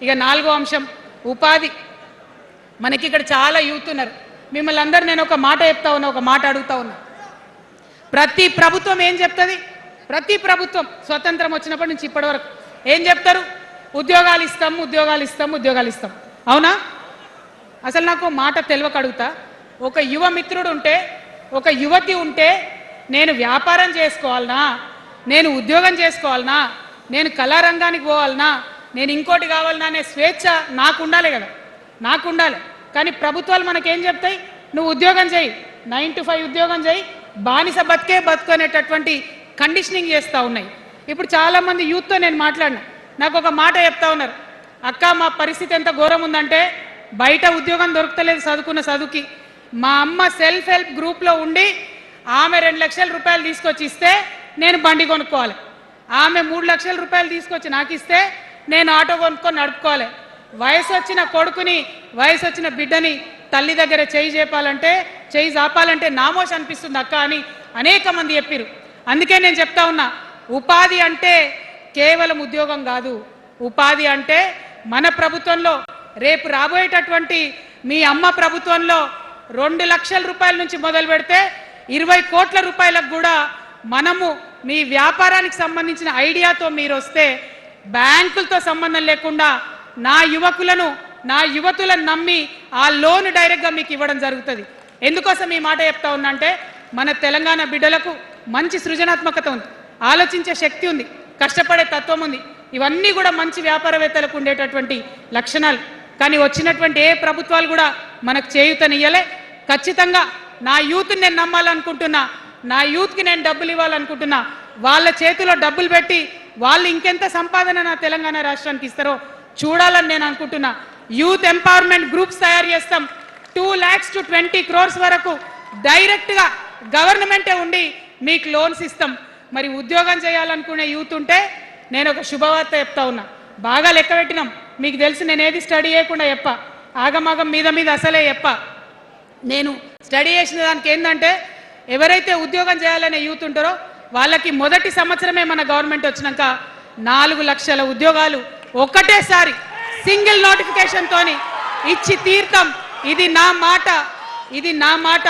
ఇక నాలుగో అంశం ఉపాధి. మనకి ఇక్కడ చాలా యూత్ ఉన్నారు. మిమ్మల్ని అందరూ నేను ఒక మాట చెప్తా ఉన్నా, ఒక మాట అడుగుతా ఉన్నా. ప్రతి ప్రభుత్వం ఏం చెప్తుంది? ప్రతి ప్రభుత్వం స్వతంత్రం వచ్చినప్పటి నుంచి ఇప్పటి వరకు ఏం చెప్తారు? ఉద్యోగాలు ఇస్తాం, ఉద్యోగాలు ఇస్తాం, ఉద్యోగాలు ఇస్తాం. అవునా? అసలు నాకు మాట తెలియక అడుగుతా. ఒక యువ మిత్రుడు ఉంటే, ఒక యువతి ఉంటే, నేను వ్యాపారం చేసుకోవాలనా, నేను ఉద్యోగం చేసుకోవాలనా, నేను కళారంగానికి పోవాలనా, నేను ఇంకోటి కావాలనా అనే స్వేచ్ఛ నాకు ఉండాలి కదా, నాకు ఉండాలి. కానీ ప్రభుత్వాలు మనకేం చెప్తాయి? నువ్వు ఉద్యోగం చేయి, 9 to 5 ఉద్యోగం చేయి, బానిస బతుకునేటటువంటి కండిషనింగ్ చేస్తూ ఉన్నాయి. ఇప్పుడు చాలామంది యూత్తో నేను మాట్లాడినా, నాకు ఒక మాట చెప్తా ఉన్నారు, అక్క మా పరిస్థితి ఎంత ఘోరం ఉందంటే బయట ఉద్యోగం దొరుకుతలేదు చదువుకున్న చదువుకి. మా అమ్మ సెల్ఫ్ హెల్ప్ గ్రూప్లో ఉండి ఆమె 2 లక్షల రూపాయలు తీసుకొచ్చి ఇస్తే నేను బండి కొనుక్కోవాలి, ఆమె 3 లక్షల రూపాయలు తీసుకొచ్చి నాకు ఇస్తే నేను ఆటో కొనుక్కొని నడుపుకోవాలి. వయసు వచ్చిన కొడుకుని, వయసు వచ్చిన బిడ్డని తల్లి దగ్గర చేయి జాపాలంటే నామోష్ అనిపిస్తుంది అక్క అని అనేక మంది చెప్పారు. అందుకే నేను చెప్తా ఉన్నా, ఉపాధి అంటే కేవలం ఉద్యోగం కాదు. ఉపాధి అంటే మన ప్రభుత్వంలో, రేపు రాబోయేటటువంటి మీ అమ్మ ప్రభుత్వంలో 2 లక్షల రూపాయల నుంచి మొదలు పెడితే 20 కోట్ల రూపాయలకు కూడా మనము మీ వ్యాపారానికి సంబంధించిన ఐడియాతో మీరు వస్తే బ్యాంకులతో సంబంధం లేకుండా నా యువకులను, నా యువతులను నమ్మి ఆ లోన్ డైరెక్ట్గా మీకు ఇవ్వడం జరుగుతుంది. ఎందుకోసం ఈ మాట చెప్తా ఉన్నా అంటే, మన తెలంగాణ బిడ్డలకు మంచి సృజనాత్మకత ఉంది, ఆలోచించే శక్తి ఉంది, కష్టపడే తత్వం ఉంది. ఇవన్నీ కూడా మంచి వ్యాపారవేత్తలకు ఉండేటటువంటి లక్షణాలు. కానీ వచ్చినటువంటి ఏ ప్రభుత్వాలు కూడా మనకు చేయూతనియ్యలే. ఖచ్చితంగా నా యూత్ని నేను నమ్మాలనుకుంటున్నా, నా యూత్కి నేను డబ్బులు ఇవ్వాలనుకుంటున్నా. వాళ్ళ చేతిలో డబ్బులు పెట్టి వాళ్ళు ఇంకెంత సంపాదన నా తెలంగాణ రాష్ట్రానికి ఇస్తారో చూడాలని నేను అనుకుంటున్నా. యూత్ ఎంపవర్మెంట్ గ్రూప్స్ తయారు చేస్తాం. 2 lakhs to 20 crores వరకు డైరెక్ట్గా గవర్నమెంటే ఉండి మీకు లోన్స్ ఇస్తాం. మరి ఉద్యోగం చేయాలనుకునే యూత్ ఉంటే నేను ఒక శుభవార్త చెప్తా ఉన్నా. బాగా లెక్క పెట్టినాం, మీకు తెలిసి నేను ఏది స్టడీ చేయకుండా చెప్ప, ఆగమాగం మీద అసలే చెప్ప. నేను స్టడీ చేసిన దానికి ఏంటంటే, ఎవరైతే ఉద్యోగం చేయాలనే యూత్ ఉంటారో వాళ్ళకి మొదటి సంవత్సరమే మన గవర్నమెంట్ వచ్చినాక 4 లక్షల ఉద్యోగాలు ఒక్కటేసారి సింగిల్ నోటిఫికేషన్తోని ఇచ్చి తీర్థం. ఇది నా మాట, ఇది నా మాట.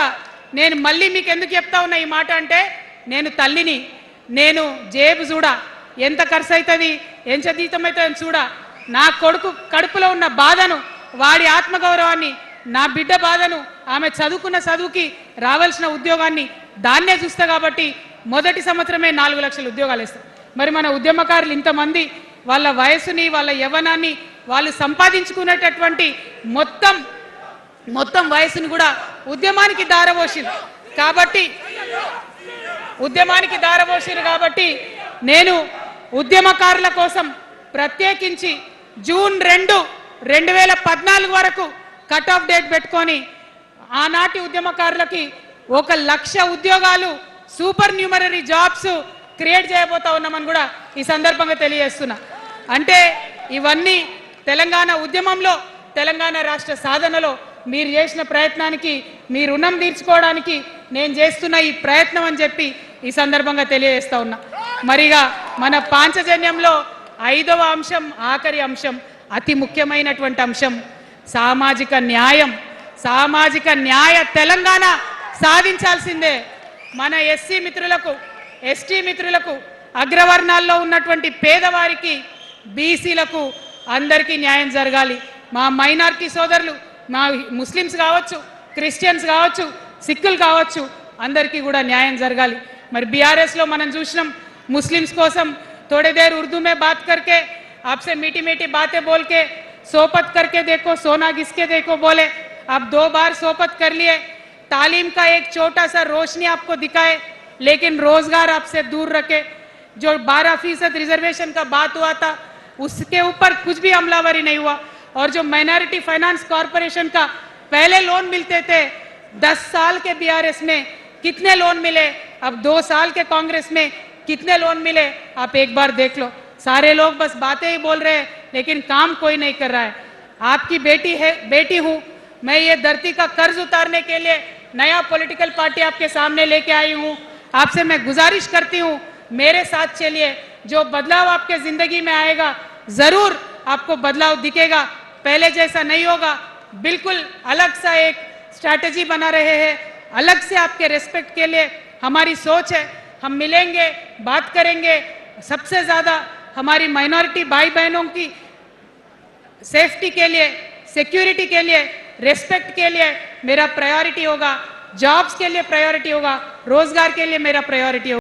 నేను మళ్ళీ మీకు ఎందుకు చెప్తా ఉన్నా ఈ మాట అంటే, నేను తల్లిని, నేను జేబు చూడా, ఎంత ఖర్చు అవుతుంది, ఎంత జీతం అవుతుంది చూడా, నా కొడుకు కడుపులో ఉన్న బాధను, వాడి ఆత్మగౌరవాన్ని, నా బిడ్డ బాధను, ఆమె చదువుకున్న చదువుకి రావాల్సిన ఉద్యోగాన్ని దాన్నే చూస్తా. కాబట్టి మొదటి సంవత్సరమే 4 లక్షల ఉద్యోగాలు ఇస్తాం. మరి మన ఉద్యమకారులు ఇంతమంది వాళ్ళ వయసుని, వాళ్ళ యవ్వనాన్ని వాళ్ళు సంపాదించుకునేటటువంటి మొత్తం వయసుని కూడా ఉద్యమానికి దారపోసిరు. కాబట్టి నేను ఉద్యమకారుల కోసం ప్రత్యేకించి జూన్ 2, 2014 వరకు కట్ ఆఫ్ డేట్ పెట్టుకొని ఆనాటి ఉద్యమకారులకి 1 లక్ష ఉద్యోగాలు, సూపర్ న్యూమరరీ జాబ్స్ క్రియేట్ చేయబోతా ఉన్నామని కూడా ఈ సందర్భంగా తెలియజేస్తున్నా. అంటే ఇవన్నీ తెలంగాణ ఉద్యమంలో, తెలంగాణ రాష్ట్ర సాధనలో మీరు చేసిన ప్రయత్నానికి, మీ రుణం తీర్చుకోవడానికి నేను చేస్తున్న ఈ ప్రయత్నం అని చెప్పి ఈ సందర్భంగా తెలియజేస్తా ఉన్నా. మరిగా మన పాంచజన్యంలో 5వ అంశం, ఆఖరి అంశం, అతి ముఖ్యమైనటువంటి అంశం సామాజిక న్యాయం. సామాజిక న్యాయ తెలంగాణ సాధించాల్సిందే. మన ఎస్సీ మిత్రులకు, ఎస్టీ మిత్రులకు, అగ్రవర్ణాల్లో ఉన్నటువంటి పేదవారికి, బీసీలకు అందరికీ న్యాయం జరగాలి. మా మైనారిటీ సోదరులు, మా ముస్లిమ్స్ కావచ్చు, క్రిస్టియన్స్ కావచ్చు, సిక్కులు కావచ్చు, అందరికీ కూడా న్యాయం జరగాలి. మరి బీఆర్ఎస్లో మనం చూసినాం, ముస్లిమ్స్ కోసం थोड़ी देर उर्दू में बात करके, आपसे मीठी मीठी बातें बोल के, सोपत करके देखो सोना घिसके देखो बोले. आप 2 बार सोपत कर लिए, तालीम का एक छोटा सा रोशनी आपको दिखाए, लेकिन रोजगार आपसे दूर रखे. जो 12% रिजर्वेशन का बात हुआ था उसके ऊपर कुछ भी अमलावरी नहीं हुआ. और जो माइनॉरिटी फाइनेंस कॉरपोरेशन का पहले लोन मिलते थे 10 साल के बीआरएस में कितने लोन मिले, अब 2 साल के कांग्रेस में कितने लोन मिले, आप एक बार देख लो. सारे लोग बस बातें ही बोल रहे हैं लेकिन काम कोई नहीं कर रहा है. आपकी बेटी हूँ मैं, ये धरती का कर्ज उतारने के लिए नया पॉलिटिकल पार्टी आपके सामने लेके आई हूँ. आपसे मैं गुजारिश करती हूँ, मेरे साथ चलिए. जो बदलाव आपके जिंदगी में आएगा जरूर आपको बदलाव दिखेगा, पहले जैसा नहीं होगा। बिल्कुल अलग सा एक स्ट्रैटेजी बना रहे हैं, अलग से आपके रेस्पेक्ट के लिए हमारी सोच है। हम मिलेंगे, बात करेंगे। सबसे ज़्यादा हमारी माइनॉरिटी भाई बहनों की सेफ्टी के लिए, सिक्योरिटी के लिए, रेस्पेक्ट के लिए मेरा प्रायोरिटी होगा, जॉब्स के लिए प्रायोरिटी होगा, रोजगार के लिए मेरा प्रायोरिटी होगा।